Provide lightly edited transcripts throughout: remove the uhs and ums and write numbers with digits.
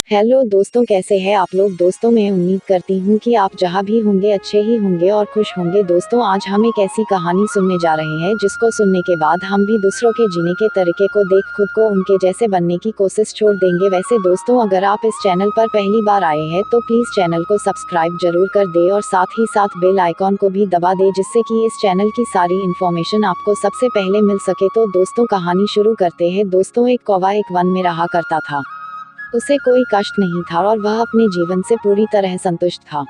Hello दोस्तों, कैसे हैं आप लोग। दोस्तों मैं उम्मीद करती हूँ कि आप जहाँ भी होंगे अच्छे ही होंगे और खुश होंगे। दोस्तों आज हम एक ऐसी कहानी सुनने जा रहे हैं जिसको सुनने के बाद हम भी दूसरों के जीने के तरीके को देख खुद को उनके जैसे बनने की कोशिश छोड़ देंगे। वैसे दोस्तों अगर आप इस चैनल पर पहली बार आए हैं तो प्लीज चैनल को सब्सक्राइब जरूर कर दे और साथ ही साथ बेल आइकॉन को भी दबा दे जिससे कि इस चैनल की सारी इन्फॉर्मेशन आपको सबसे पहले मिल सके। तो दोस्तों कहानी शुरू करते हैं। दोस्तों एक कौवा एक वन में रहा करता था। उसे कोई कष्ट नहीं था और वह अपने जीवन से पूरी तरह संतुष्ट था।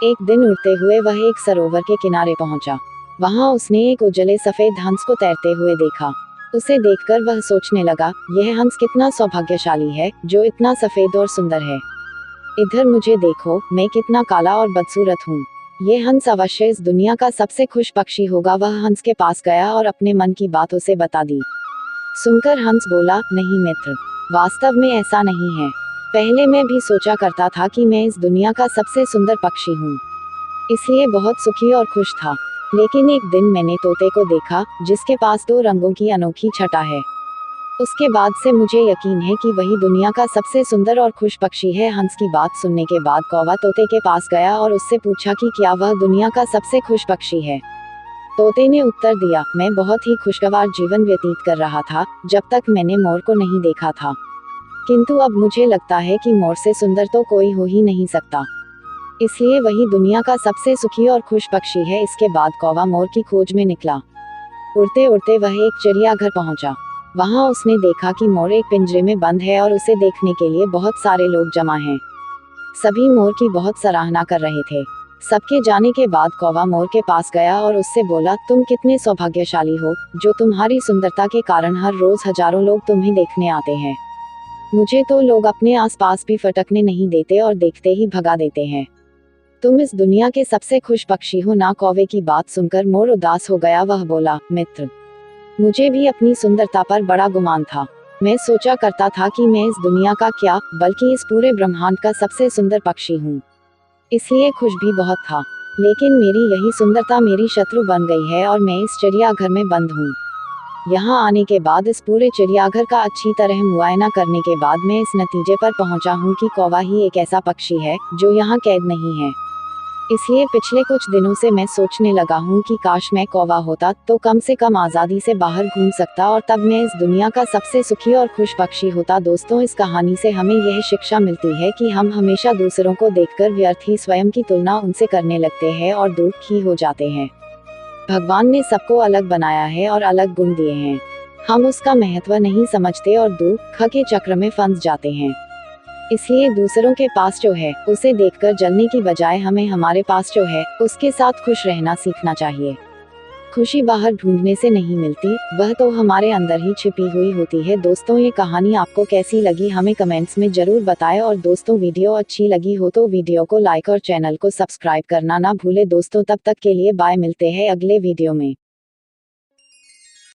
एक दिन उड़ते हुए वह एक सरोवर के किनारे पहुंचा। वहां उसने एक उजले सफेद हंस को तैरते हुए देखा। उसे देखकर वह सोचने लगा, यह हंस कितना सौभाग्यशाली है जो इतना सफेद और सुंदर है। इधर मुझे देखो, मैं कितना काला और बदसूरत हूँ। ये हंस अवश्य इस दुनिया का सबसे खुश पक्षी होगा। वह हंस के पास गया और अपने मन की बात उसे बता दी। सुनकर हंस बोला, नहीं मित्र, वास्तव में ऐसा नहीं है। पहले मैं भी सोचा करता था कि मैं इस दुनिया का सबसे सुंदर पक्षी हूँ, इसलिए बहुत सुखी और खुश था। लेकिन एक दिन मैंने तोते को देखा जिसके पास 2 रंगों की अनोखी छटा है। उसके बाद से मुझे यकीन है कि वही दुनिया का सबसे सुंदर और खुश पक्षी है। हंस की बात सुनने के बाद कौवा तोते के पास गया और उससे पूछा कि क्या वह दुनिया का सबसे खुश पक्षी है। तोते ने उत्तर दिया, मैं बहुत ही खुशगवार जीवन व्यतीत कर रहा था जब तक मैंने मोर को नहीं देखा था। किंतु अब मुझे लगता है कि मोर से सुंदर तो कोई हो ही नहीं सकता, इसलिए वही दुनिया का सबसे सुखी और खुश पक्षी है। इसके बाद कौवा मोर की खोज में निकला। उड़ते उड़ते वह एक चिड़ियाघर पहुंचा। वहां उसने देखा कि मोर एक पिंजरे में बंद है और उसे देखने के लिए बहुत सारे लोग जमा हैं। सभी मोर की बहुत सराहना कर रहे थे। सबके जाने के बाद कौवा मोर के पास गया और उससे बोला, तुम कितने सौभाग्यशाली हो जो तुम्हारी सुंदरता के कारण हर रोज हजारों लोग तुम्हें देखने आते हैं। मुझे तो लोग अपने आसपास भी फटकने नहीं देते और देखते ही भगा देते हैं। तुम इस दुनिया के सबसे खुश पक्षी हो ना। कौवे की बात सुनकर मोर उदास हो गया। वह बोला, मित्र, मुझे भी अपनी सुंदरता पर बड़ा गुमान था। मैं सोचा करता था कि मैं इस दुनिया का क्या बल्कि इस पूरे ब्रह्मांड का सबसे सुंदर पक्षी हूँ, इसलिए खुश भी बहुत था। लेकिन मेरी यही सुंदरता मेरी शत्रु बन गई है और मैं इस चिड़ियाघर में बंद हूँ। यहाँ आने के बाद इस पूरे चिड़ियाघर का अच्छी तरह मुआयना करने के बाद मैं इस नतीजे पर पहुँचा हूँ कि कौवा ही एक ऐसा पक्षी है जो यहाँ कैद नहीं है। इसलिए पिछले कुछ दिनों से मैं सोचने लगा हूँ कि काश मैं कौवा होता तो कम से कम आज़ादी से बाहर घूम सकता और तब मैं इस दुनिया का सबसे सुखी और खुश पक्षी होता। दोस्तों इस कहानी से हमें यह शिक्षा मिलती है कि हम हमेशा दूसरों को देखकर व्यर्थ ही स्वयं की तुलना उनसे करने लगते हैं और दुखी हो जाते हैं। भगवान ने सबको अलग बनाया है और अलग गुण दिए हैं। हम उसका महत्व नहीं समझते और दुख के चक्र में फंस जाते हैं। इसलिए दूसरों के पास जो है उसे देखकर जलने की बजाय हमें हमारे पास जो है उसके साथ खुश रहना सीखना चाहिए। खुशी बाहर ढूंढने से नहीं मिलती, वह तो हमारे अंदर ही छिपी हुई होती है। दोस्तों ये कहानी आपको कैसी लगी हमें कमेंट्स में जरूर बताएं और दोस्तों वीडियो अच्छी लगी हो तो वीडियो को लाइक और चैनल को सब्सक्राइब करना ना भूले। दोस्तों तब तक के लिए बाय, मिलते हैं अगले वीडियो में।